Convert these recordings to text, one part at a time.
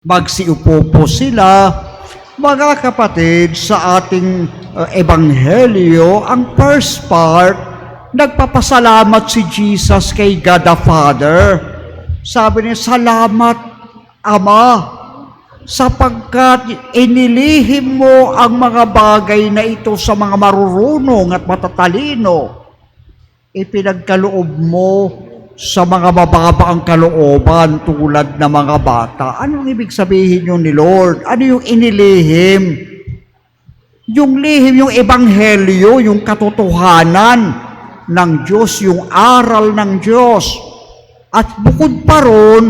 Magsiupo po sila, mga kapatid, sa ating ebanghelyo. Ang first part, nagpapasalamat si Jesus kay God the Father. Sabi niya, salamat Ama, sapagkat inilihim mo ang mga bagay na ito sa mga marurunong at matatalino. Ipinagkaloob mo sa mga mababa ang kalooban tulad ng mga bata. Anong ibig sabihin yun ni Lord? Ano yung inilihim? Yung lihim, yung ebanghelyo, yung katotohanan ng Diyos, yung aral ng Diyos. At bukod pa ron,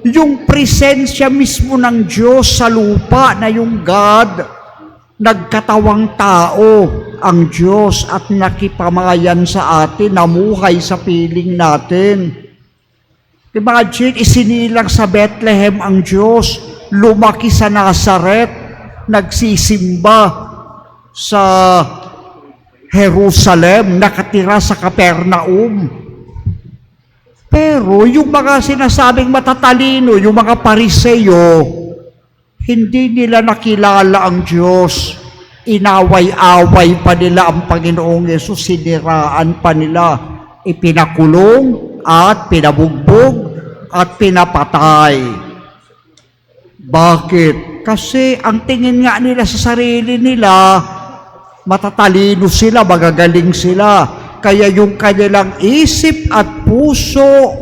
yung presensya mismo ng Diyos sa lupa na yung God, nagkatawang tao ang Diyos at nakipamayan sa atin, namuhay sa piling natin. Imagine, isinilang sa Bethlehem ang Diyos, lumaki sa Nazaret, nagsisimba sa Jerusalem, nakatira sa Capernaum. Pero yung mga sinasabing matatalino, yung mga Pariseo, hindi nila nakilala ang Diyos. Inaway-away pa nila ang Panginoong Yesus, siniraan pa nila, ipinakulong at pinabugbog at pinapatay. Bakit? Kasi ang tingin nga nila sa sarili nila, matatalino sila, magagaling sila. Kaya yung kanilang isip at puso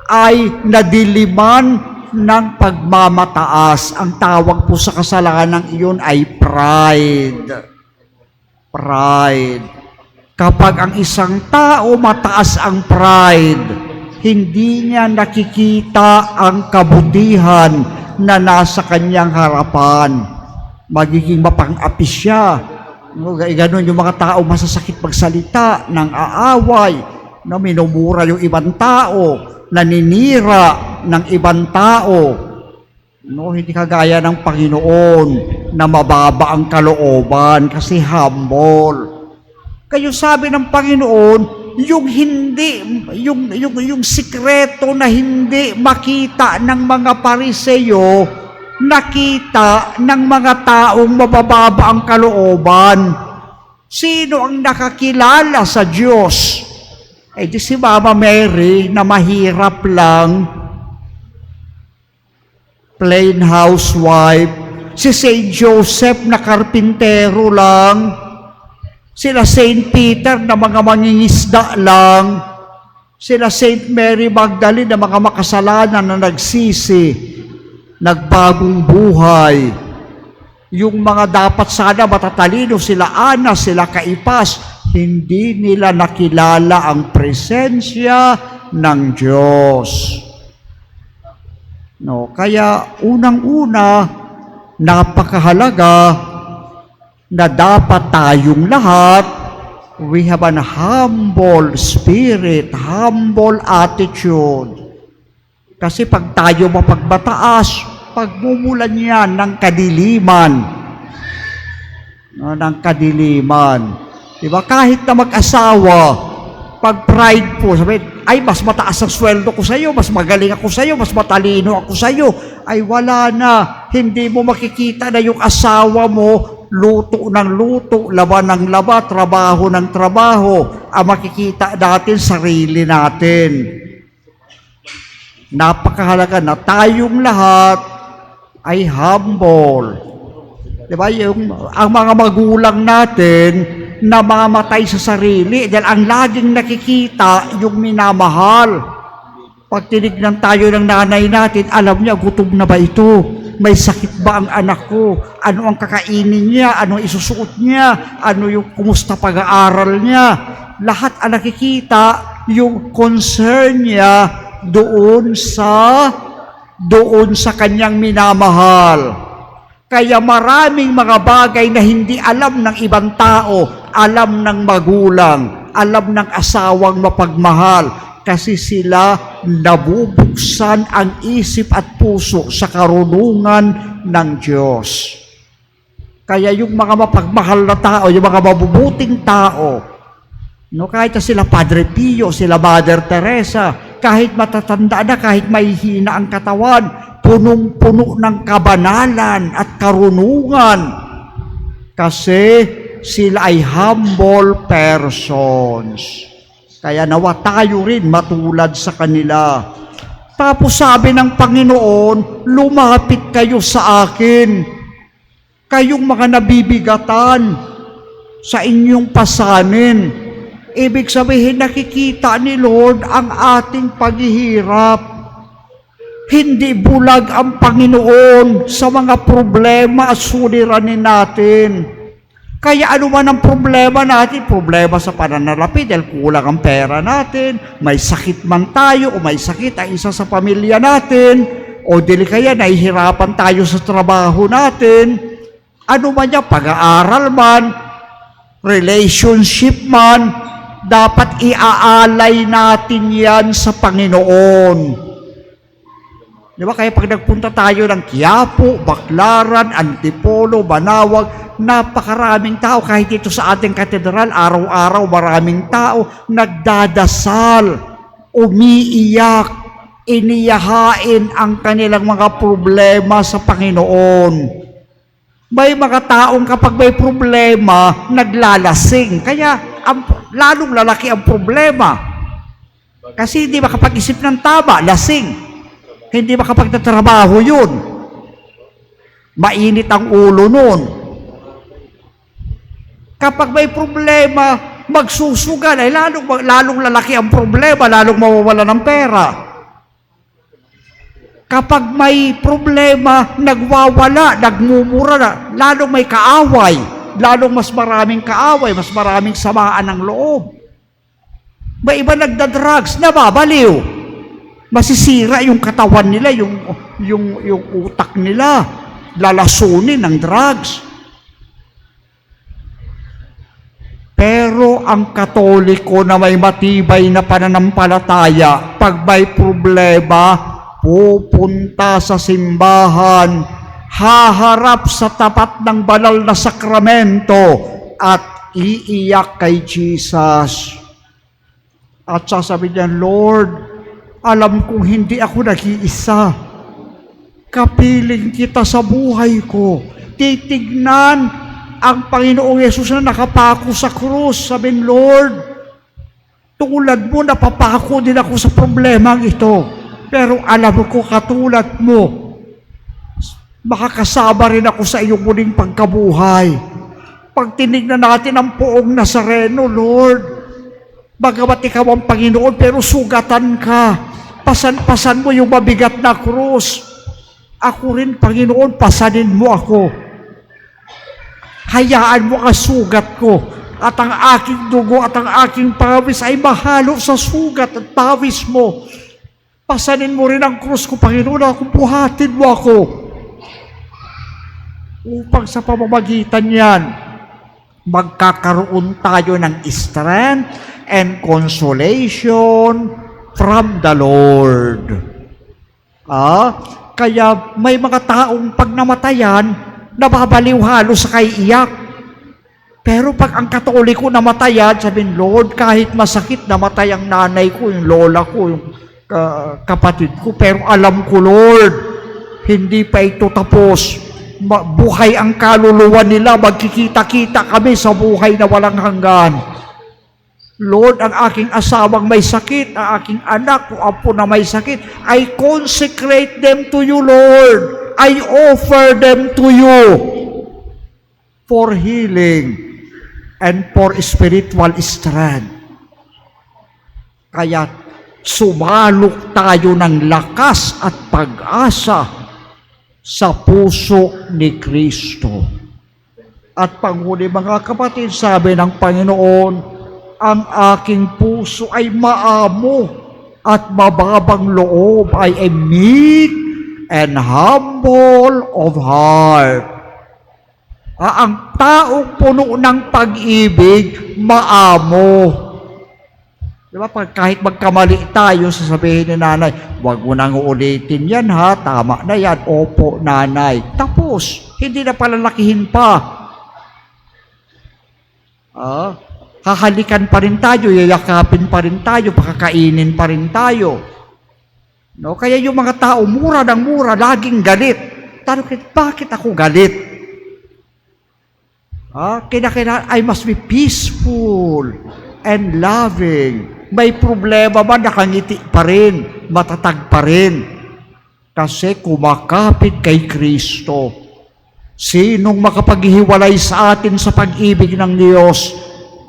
ay nadiliman ng pagmamataas. Ang tawag po sa kasalanan iyon ay pride. Pride. Kapag ang isang tao mataas ang pride, hindi niya nakikita ang kabutihan na nasa kanyang harapan. Magiging mapang-api siya. Ganon yung mga tao masasakit magsalita, nang aaway, minumura yung ibang tao, naninira ng ibang tao. Hindi kagaya ng Panginoon na mababa ang kalooban kasi humble. Kayo sabi ng Panginoon, yung sikreto na hindi makita ng mga Pariseo, nakita ng mga taong mabababa ang kalooban. Sino ang nakakilala sa Diyos? Di si Mama Mary na mahirap lang, plain housewife, si Saint Joseph na karpintero lang, sila Saint Peter na mga mangingisda lang, sila Saint Mary Magdalene na mga makasalanan na nagsisi, nagbagong buhay. Yung mga dapat sana matatalino, sila Ana, sila Kaipas, hindi nila nakilala ang presensya ng Diyos. Kaya unang-una, napakahalaga na dapat tayong lahat, we have an humble spirit, humble attitude. Kasi pag tayo mapagbataas, pagmumulan yan ng kadiliman. Ng kadiliman. Diba? Kahit na mag-asawa, pag pride po, sabi, ay mas mataas ang sweldo ko sa iyo, mas magaling ako sa iyo, mas matalino ako sa iyo, ay wala na. Hindi mo makikita na yung asawa mo, luto ng luto, laba ng laba, trabaho ng trabaho. Ang makikita natin, sarili natin. Napakahalaga na tayong lahat ay humble. Diba? Ang mga magulang natin na mamatay sa sarili dahil ang laging nakikita yung minamahal. Pag tinignan tayo ng nanay natin, alam niya, gutom na ba ito? May sakit ba ang anak ko? Ano ang kakainin niya? Ano ang isusuot niya? Ano yung kumusta pag-aaral niya? Lahat ang nakikita yung concern niya doon sa kanyang minamahal. Kaya maraming mga bagay na hindi alam ng ibang tao, alam ng magulang, alam ng asawang mapagmahal, kasi sila nabubuksan ang isip at puso sa karunungan ng Diyos. Kaya yung mga mapagmahal na tao, yung mga mabubuting tao, kahit na sila Padre Pio, sila Mother Teresa, kahit matatanda na, kahit mahihina ang katawan, punong-puno ng kabanalan at karunungan kasi sila ay humble persons. Kaya nawa tayo rin matulad sa kanila. Tapos sabi ng Panginoon, lumapit kayo sa akin, kayong mga nabibigatan sa inyong pasanin. Ibig sabihin, nakikita ni Lord ang ating paghihirap. Hindi bulag ang Panginoon sa mga problema at suliranin natin. Kaya ano man ang problema natin, problema sa pananalapi dahil kulang ang pera natin, may sakit man tayo o may sakit ang isa sa pamilya natin, o dili kaya nahihirapan tayo sa trabaho natin, ano man yan, pag-aaral man, relationship man, dapat iaalay natin yan sa Panginoon. Di ba? Kaya pag nagpunta tayo ng Quiapo, Baclaran, Antipolo, Banawag, napakaraming tao. Kahit dito sa ating katedral, araw-araw maraming tao nagdadasal, umiiyak, iniyahain ang kanilang mga problema sa Panginoon. May mga taong kapag may problema, naglalasing. Kaya lalong lalaki ang problema. Kasi hindi makapag-isip ng tama, lasing. Hindi makapagtatrabaho yun. Mainit ang ulo nun. Kapag may problema, magsusugal, ay lalong lalaki ang problema, lalong mawawala ng pera. Kapag may problema, nagwawala, nagmumura na, lalong may kaaway, lalong mas maraming kaaway, mas maraming samaan ng loob. May iba nagda-drugs, nababaliw. Masisira yung katawan nila, yung utak nila, lalasunin ng drugs. Pero ang Katoliko na may matibay na pananampalataya, pag may problema, pupunta sa simbahan, haharap sa tapat ng banal na sakramento at iiyak kay Jesus. At sasabihin niya, Lord, alam kong hindi ako nag-iisa. Kapiling kita sa buhay ko. Titignan ang Panginoong Yesus na nakapako sa krus. Sabihin, Lord, tulad mo, napapako din ako sa problemang ito. Pero alam ko, katulad mo, makakasama rin ako sa iyong muling pagkabuhay. Pag tinignan natin ang poong Nazareno, Lord, bagamat ikaw ang Panginoon, pero sugatan ka. Pasan mo yung mabigat na krus. Ako rin, Panginoon, pasanin mo ako. Hayaan mo ang sugat ko. At ang aking dugo at ang aking pawis ay mahalo sa sugat at pawis mo. Pasanin mo rin ang krus ko, Panginoon, ako buhatin mo ako. Upang sa pamamagitan yan, magkakaroon tayo ng strength and consolation from the Lord. Kaya may mga taong pag namatayan, nababaliw halos sa kaiiyak. Pero pag ang Katoliko namatayan, sabihin, Lord, kahit masakit, namatay ang nanay ko, yung lola ko, yung kapatid ko, pero alam ko, Lord, hindi pa ito tapos. Buhay ang kaluluwa nila, magkikita-kita kami sa buhay na walang hanggan. Lord, ang aking asawang may sakit, ang aking anak o apo na may sakit, I consecrate them to you, Lord. I offer them to you for healing and for spiritual strength. Kaya sumalok tayo ng lakas at pag-asa sa puso ni Kristo. At panghuli, mga kapatid, sabi ng Panginoon, ang aking puso ay maamo at mababang loob. I am meek and humble of heart. Ang taong puno ng pag-ibig, maamo. Di ba? Kahit magkamali tayo, sasabihin ni nanay, huwag mo nang uulitin yan ha, tama na yan. Opo, nanay. Tapos, hindi na palalakihin pa. Hahalikan pa rin tayo, yayakapin pa rin tayo, pakakainin pa rin tayo. No? Kaya yung mga tao, mura ng mura, laging galit. Tanong, bakit ako galit? I must be peaceful and loving. May problema ba, nakangiti pa rin, matatag pa rin. Kasi kumakapit kay Kristo. Sinong makapaghihiwalay sa atin sa pag-ibig ng Diyos?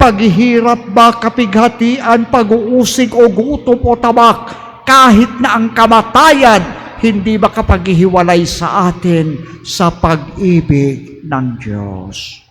Paghihirap ba, kapighatian, pag-uusig o gutom o tabak, kahit na ang kamatayan, hindi makapaghihiwalay sa atin sa pag-ibig ng Diyos.